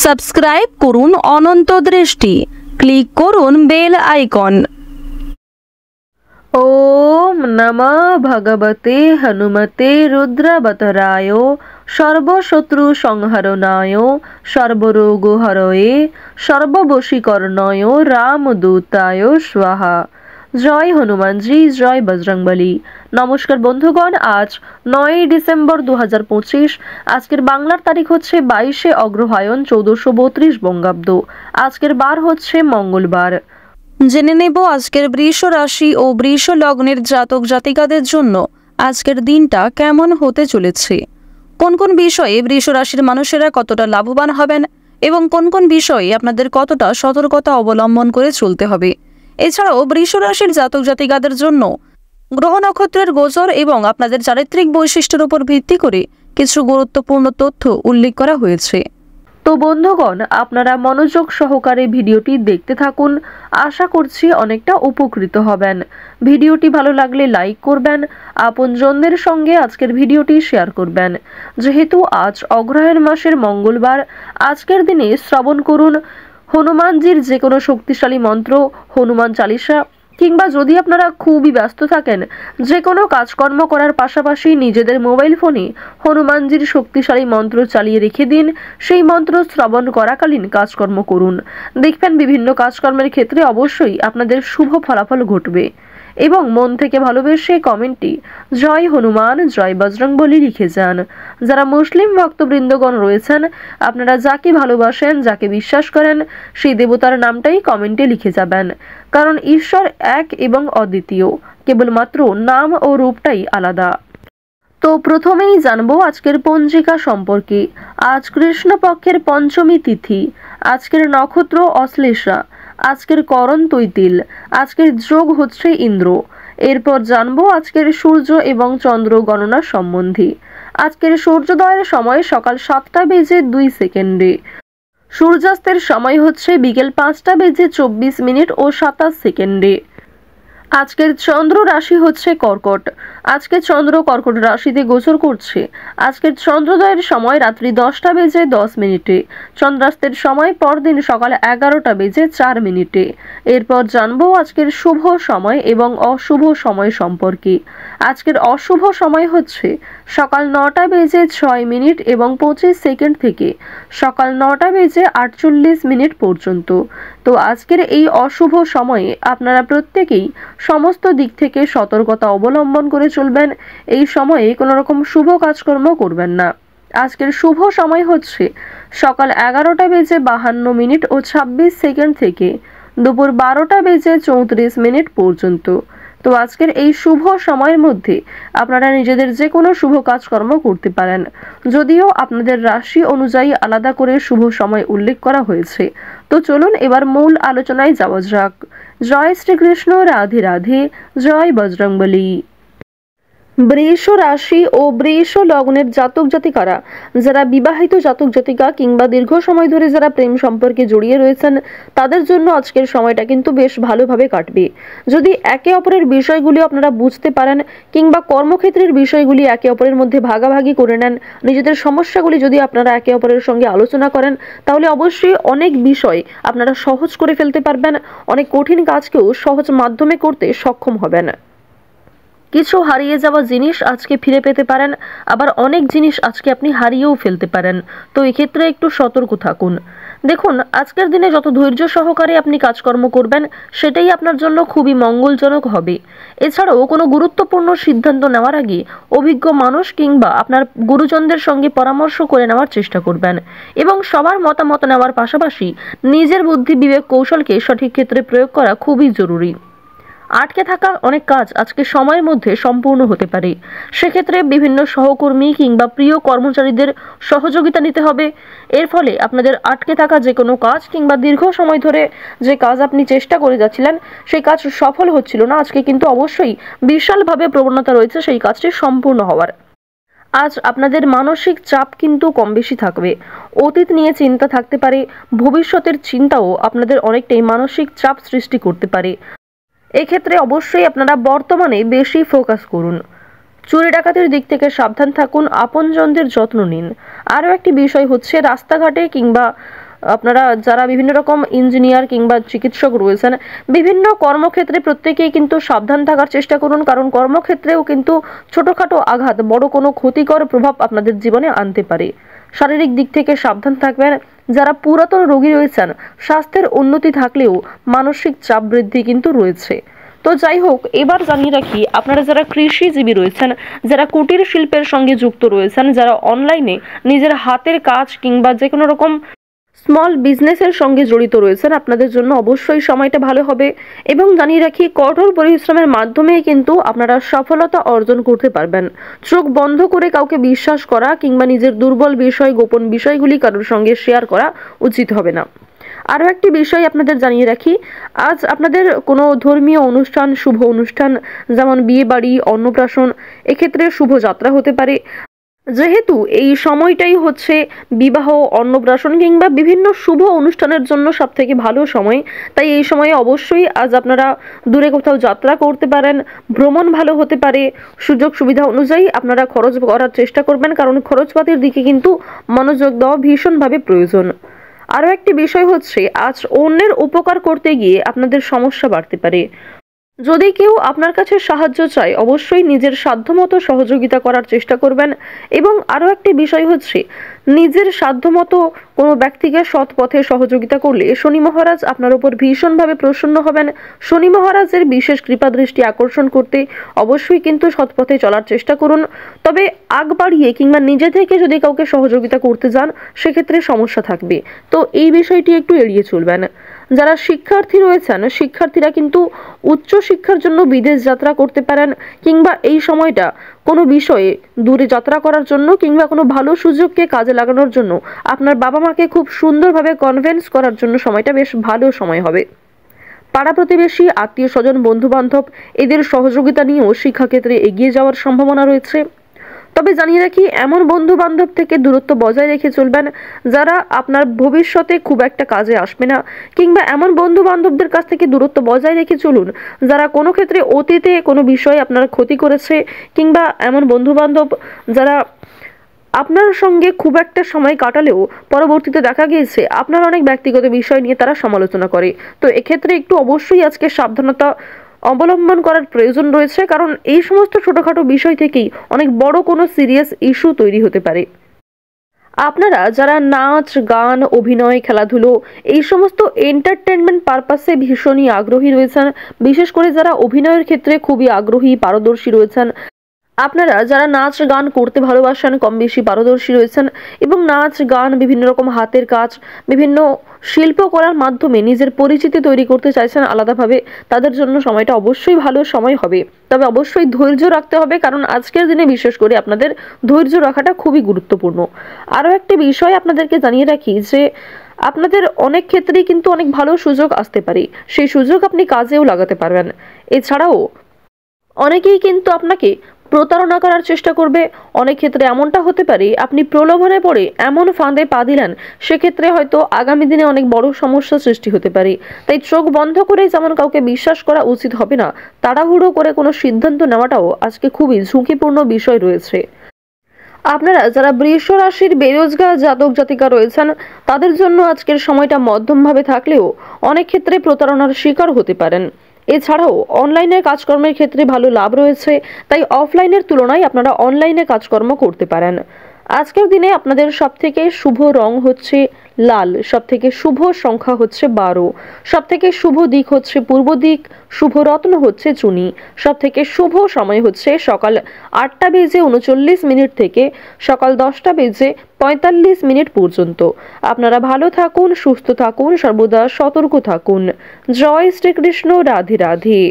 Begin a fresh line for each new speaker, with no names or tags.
Subscribe করুন অনন্ত দৃষ্টি, click করুন বেল আইকন।
ওম নমঃ ভগবতে হনুমতে রুদ্রবতরায় সর্বশত্রু সংহরণায় সর্বরোগ হরয়ে সর্ববশীকরণায় রামদূতায় স্বাহা। জয় হনুমানজি, জয় বজরংবলী। নমস্কার বন্ধুগণ, আজ 9 ডিসেম্বর 2025। আজকের বাংলার তারিখ হচ্ছে 22 অগ্রহায়ণ 1432 বঙ্গাব্দ। আজকের বার হচ্ছে মঙ্গলবার।
জেনে নেব আজকের বৃষ রাশি ও বৃষ লগ্নের জাতক জাতিকাদের জন্য আজকের দিনটা কেমন হতে চলেছে, কোন কোন বিষয়ে বৃষ রাশির মানুষেরা কতটা লাভবান হবেন এবং কোন কোন বিষয়ে আপনাদের কতটা সতর্কতা অবলম্বন করে চলতে হবে। এছাড়াও বৃষ রাশির জাতক জাতিকাদের জন্য গ্রহ নক্ষত্রের গোচর এবং আপনাদের চারিত্রিক বৈশিষ্ট্যের উপর ভিত্তি করে কিছু গুরুত্বপূর্ণ তথ্য উল্লেখ করা হয়েছে।
তো বন্ধুগণ, আপনারা মনোযোগ সহকারে ভিডিওটি দেখতে থাকুন। আশা করছি অনেকটা উপকৃত হবেন। ভিডিওটি ভালো লাগলে লাইক করবেন, আপনজনদের সঙ্গে আজকের ভিডিওটি শেয়ার করবেন। যেহেতু আজ অগ্রহায়ণ মাসের মঙ্গলবার, আজকের দিনে শ্রবণ করুন হনুমানজির যে কোনো শক্তিশালী মন্ত্র, হনুমান চালিসা, কিংবা যদি আপনারা খুবই ব্যস্ত থাকেন যে কোনো কাজকর্ম করার পাশাপাশি নিজেদের মোবাইল ফোনে হনুমানজির শক্তিশালী মন্ত্র চালিয়ে রেখে দিন। সেই মন্ত্র শ্রবণ করাকালীন কাজকর্ম করুন, দেখবেন বিভিন্ন কাজকর্মের ক্ষেত্রে অবশ্যই আপনাদের শুভ ফলাফল ঘটবে। এবং মন থেকে ভালোবেসে কমেন্টটি জয় হনুমান জয় বজরংবলী লিখে যান। যারা মুসলিম ভক্তবৃন্দগণ রয়েছেন, আপনারা যাকে ভালোবাসেন, যাকে বিশ্বাস করেন, সেই দেবতার নামটাই কমেন্টে লিখে যাবেন। কারণ ঈশ্বর এক এবং অদ্বিতীয়, কেবলমাত্র নাম ও রূপটাই আলাদা। তো প্রথমেই জানবো আজকের পঞ্জিকা সম্পর্কে। আজ কৃষ্ণপক্ষের পঞ্চমী তিথি, আজকের নক্ষত্র অশ্লেষা, আজকের করণ তৈতিল, আজকের যোগ হচ্ছে ইন্দ্র। এরপর জানবো আজকের সূর্য এবং চন্দ্র গণনা সম্বন্ধে। আজকের সূর্যোদয়ের সময় সকাল 7:02, সূর্যাস্তের সময় হচ্ছে বিকেল 5:24 ও 27। আজকের চন্দ্র রাশি হচ্ছে কর্কট। আজকে চন্দ্র কর্কট রাশিতে গোচর করছে। আজকের চন্দ্রোদয়ের সময় রাত্রি 10:10, চন্দ্রাস্তের সময় পরদিন সকাল 11:04। এরপর জানবো আজকের শুভ সময় এবং অশুভ সময় সম্পর্কে। আজকের অশুভ সময় হচ্ছে সকাল 9:06 এবং 25 থেকে সকাল 9:48 পর্যন্ত। তো আজকের এই অশুভ সময়ে আপনারা প্রত্যেকেই সমস্ত দিক থেকে সতর্কতা অবলম্বন করে চলবেন। এই সময়ে কোনো রকম শুভ কাজকর্ম করবেন না। আজকের শুভ সময় হচ্ছে সকাল 11:52 ও 26 থেকে দুপুর 12:34 পর্যন্ত। তো আজকের এই শুভ সময়ের মধ্যে আপনারা নিজেদের যে কোনো শুভ কাজকর্ম করতে পারেন, যদিও আপনাদের রাশি অনুযায়ী আলাদা করে শুভ সময় উল্লেখ করা হয়েছে। তো চলুন এবার মূল আলোচনায় যাওয়া যাক। জয় শ্রীকৃষ্ণ, রাধে রাধে, জয় বজরংবলী। বৃষ রাশি ও বৃষ লগ্নের জাতক জাতিকারা, যারা বিবাহিত জাতক জাতিকা কিংবা দীর্ঘ সময় ধরে যারা প্রেম সম্পর্কে জড়িয়ে রয়েছেন, তাদের জন্য আজকের সময়টা কিন্তু বেশ ভালোভাবে কাটবে। যদি একে অপরের বিষয়গুলি আপনারা বুঝতে পারেন কিংবা কর্মক্ষেত্রের বিষয়গুলি একে অপরের মধ্যে ভাগাভাগি করে নেন, নিজেদের সমস্যাগুলি যদি আপনারা একে অপরের সঙ্গে আলোচনা করেন, তাহলে অবশ্যই অনেক বিষয় আপনারা সহজ করে ফেলতে পারবেন। অনেক কঠিন কাজকেও সহজ মাধ্যমে করতে সক্ষম হবেন। কিছু হারিয়ে যাওয়া জিনিস আজকে ফিরে পেতে পারেন, আবার অনেক জিনিস আজকে আপনি হারিয়েও ফেলতে পারেন। তো এক্ষেত্রে একটু সতর্ক থাকুন। দেখুন, আজকের দিনে যত ধৈর্য সহকারে আপনি কাজকর্ম করবেন, সেটাই আপনার জন্য খুবই মঙ্গলজনক হবে। এছাড়াও কোনো গুরুত্বপূর্ণ সিদ্ধান্ত নেওয়ার আগে অভিজ্ঞ মানুষ কিংবা আপনার গুরুজনদের সঙ্গে পরামর্শ করে নেওয়ার চেষ্টা করবেন এবং সবার মতামত নেওয়ার পাশাপাশি নিজের বুদ্ধি বিবেক কৌশলকে সঠিক ক্ষেত্রে প্রয়োগ করা খুবই জরুরি। আটকে থাকা অনেক কাজ আজকে সময়ের মধ্যে সম্পূর্ণ হতে পারে। সেক্ষেত্রে বিভিন্ন সহকর্মী কিংবা প্রিয় কর্মচারীদের সহযোগিতা নিতে হবে। এর ফলে আপনাদের আটকে থাকা যে কোনো কাজ কিংবা দীর্ঘ সময় ধরে যে কাজ আপনি চেষ্টা করে যাচ্ছিলেন, সেই কাজ সফল হচ্ছিল না, আজকে কিন্তু অবশ্যই বিশালভাবে প্রবণতা রয়েছে সেই কাজটি সম্পূর্ণ হওয়ার। আজ আপনাদের মানসিক চাপ কিন্তু কম বেশি থাকবে। অতীত নিয়ে চিন্তা থাকতে পারে, ভবিষ্যতের চিন্তাও আপনাদের অনেকটাই মানসিক চাপ সৃষ্টি করতে পারে। এক্ষেত্রে অবশ্যই আপনারা বর্তমানে বেশি ফোকাস করুন। চুরি ডাকাতির দিক থেকে সাবধান থাকুন, আপনজনদের যত্ন নিন। আরও একটি বিষয় হচ্ছে রাস্তাঘাটে কিংবা আপনারা যারা বিভিন্ন রকম ইঞ্জিনিয়ার কিংবা চিকিৎসক রয়েছেন, বিভিন্ন কর্মক্ষেত্রে প্রত্যেকেই কিন্তু সাবধান থাকার চেষ্টা করুন, কারণ কর্মক্ষেত্রেও কিন্তু ছোটখাটো আঘাত বড় কোনো ক্ষতিকর প্রভাব আপনাদের জীবনে আনতে পারে। শারীরিক দিক থেকে সাবধান থাকবেন। যারা পুরাতন রোগী রয়েছেন, স্বাস্থ্যের উন্নতি থাকলেও মানসিক চাপ বৃদ্ধি কিন্তু রয়েছে। তো যাই হোক, এবার জানিয়ে রাখি, আপনারা যারা কৃষিজীবী রয়েছেন, যারা কুটির শিল্পের সঙ্গে যুক্ত রয়েছেন, যারা অনলাইনে নিজের হাতের কাজ কিংবা যে কোনো রকম স্মল বিজনেসের সঙ্গে জড়িত রয়েছেন, আপনাদের জন্য অবশ্যই সময়টা ভালো হবে। এবং জানিয়ে রাখি, কঠোর পরিশ্রমের মাধ্যমেই কিন্তু আপনারা সফলতা অর্জন করতে পারবেন। চোখ বন্ধ করে কাউকে বিশ্বাস করা কিংবা নিজের দুর্বল বিষয়, গোপন বিষয়গুলি কারোর সঙ্গে শেয়ার করা উচিত হবে না। আরও একটি বিষয় আপনাদের জানিয়ে রাখি, আজ আপনাদের কোনো ধর্মীয় অনুষ্ঠান, শুভ অনুষ্ঠান, যেমন বিয়ে বাড়ি, অন্নপ্রাশন, এক্ষেত্রে শুভযাত্রা হতে পারে। যেহেতু এই সময়টাই হচ্ছে বিবাহ, অন্নপ্রাশন কিংবা বিভিন্ন শুভ অনুষ্ঠানের জন্য সবথেকে ভালো সময়, তাই এই সময়ে অবশ্যই আজ আপনারা দূরে কোথাও যাত্রা করতে পারেন, ভ্রমণ ভালো হতে পারে। সুযোগ সুবিধা অনুযায়ী আপনারা খরচ করার চেষ্টা করবেন, কারণ খরচপাতির দিকে কিন্তু মনোযোগ দেওয়া ভীষণভাবে প্রয়োজন। আরও একটি বিষয় হচ্ছে, আজ অন্যের উপকার করতে গিয়ে আপনাদের সমস্যা বাড়তে পারে। যদি কেউ আপনার কাছে সাহায্য চায়, অবশ্যই নিজের সাধ্যমতো সহযোগিতা করার চেষ্টা করবেন। এবং আরও একটি বিষয় হচ্ছে, নিজের সাধ্যমতো কোনো ব্যক্তিকে সৎ পথে সহযোগিতা করলে শনি মহারাজ আপনার উপর ভীষণভাবে প্রসন্ন হবেন। শনি মহারাজের বিশেষ কৃপা দৃষ্টি আকর্ষণ করতে অবশ্যই কিন্তু সৎ পথে চলার চেষ্টা করুন। তবে আগ বাড়িয়ে কিংবা নিজে থেকে যদি কাউকে সহযোগিতা করতে যান, সেক্ষেত্রে সমস্যা থাকবে, তো এই বিষয়টি একটু এড়িয়ে চলবেন। যারা শিক্ষার্থী রয়েছেন, শিক্ষার্থীরা কিন্তু উচ্চ শিক্ষার জন্য বিদেশ যাত্রা করতে পারেন, কিংবা এই সময়টা কোনো বিষয়ে দূরে যাত্রা করার জন্য কিংবা কোনো ভালো সুযোগকে কাজে লাগানোর জন্য আপনার বাবা মাকে খুব সুন্দরভাবে কনভিন্স করার জন্য সময়টা বেশ ভালো সময় হবে। পাড়া প্রতিবেশী, আত্মীয় স্বজন, বন্ধু বান্ধব, এদের সহযোগিতা নিয়েও শিক্ষাক্ষেত্রে এগিয়ে যাওয়ার সম্ভাবনা রয়েছে। তবে জানিয়ে রাখি, এমন বন্ধু বান্ধব থেকে দূরত্ব বজায় রেখে চলবেন যারা আপনার ভবিষ্যতে খুব একটা কাজে আসবে না, কিংবা এমন বন্ধু বান্ধবদের কাছ থেকে দূরত্ব বজায় রেখে চলুন যারা কোনো ক্ষেত্রে অতীতে কোনো বিষয়ে আপনার ক্ষতি করেছে, কিংবা এমন বন্ধু বান্ধব যারা আপনার সঙ্গে খুব একটা সময় কাটালেও পরবর্তীতে দেখা গিয়েছে আপনার অনেক ব্যক্তিগত বিষয় নিয়ে তারা সমালোচনা করে। তো এক্ষেত্রে একটু অবশ্যই আজকে সাবধানতা অবলম্বন করার প্রয়োজন রয়েছে, কারণ এই সমস্ত ছোটখাটো বিষয় থেকেই অনেক বড় কোনো সিরিয়াস ইস্যু তৈরি হতে পারে। আপনারা যারা নাচ, গান, অভিনয়, খেলাধুলো, এই সমস্ত এন্টারটেনমেন্ট পারপাসে ভীষণই আগ্রহী রয়েছেন, বিশেষ করে যারা অভিনয়ের ক্ষেত্রে খুবই আগ্রহী, পারদর্শী রয়েছেন, আপনারা যারা নাচ গান করতে ভালোবাসেন, কম বেশি পারদর্শী রয়েছেন, এবং নাচ গান, বিভিন্ন রকম হাতের কাজ, বিভিন্ন শিল্প করার মাধ্যমে নিজের পরিচিতি তৈরি করতে চাইছেন আলাদাভাবে, তাদের জন্য সময়টা অবশ্যই ভালো সময় হবে। তবে অবশ্যই ধৈর্য রাখতে হবে, কারণ আজকের দিনে বিশেষ করে আপনাদের ধৈর্য রাখাটা খুবই গুরুত্বপূর্ণ। আরও একটি বিষয় আপনাদেরকে জানিয়ে রাখি যে আপনাদের অনেক ক্ষেত্রেই কিন্তু অনেক ভালো সুযোগ আসতে পারে, সেই সুযোগ আপনি কাজেও লাগাতে পারবেন। এছাড়াও অনেকেই কিন্তু আপনাকে প্রতারণা করার চেষ্টা করবে। অনেক ক্ষেত্রে এমনটা হতে পারে আপনি প্রলোভনে পড়ে এমন ফাঁদে পা দিলেন, সেক্ষেত্রে হয়তো আগামী দিনে অনেক বড় সমস্যা সৃষ্টি হতে পারে। তাই চোখ বন্ধ করে যেমন কাউকে বিশ্বাস করা উচিত হবে না, তাড়াহুড়ো করে কোনো সিদ্ধান্ত নেওয়াটাও আজকে খুবই ঝুঁকিপূর্ণ বিষয় রয়েছে। আপনারা যারা বৃষ রাশির বেরোজগার জাতক জাতিকা রয়েছেন, তাদের জন্য আজকের সময়টা মধ্যমভাবে থাকলেও অনেক ক্ষেত্রে প্রতারণার শিকার হতে পারেন। এছাড়াও অনলাইনে কাজকর্মের ক্ষেত্রে ভালো লাভ রয়েছে, তাই অফলাইনের তুলনায় আপনারা অনলাইনে কাজকর্ম করতে পারেন। আজকের দিনে আপনাদের সবথেকে শুভ রং হচ্ছে লাল, সবথেকে শুভ সংখ্যা হচ্ছে 12, সবথেকে শুভ দিক হচ্ছে পূর্ব দিক, শুভ রত্ন হচ্ছে চুনি, সবথেকে শুভ সময় হচ্ছে সকাল 8:39 থেকে সকাল 10:45 পর্যন্ত। আপনারা ভালো থাকুন, সুস্থ থাকুন, সর্বদা সতর্ক থাকুন। জয় শ্রীকৃষ্ণ, রাধে রাধে।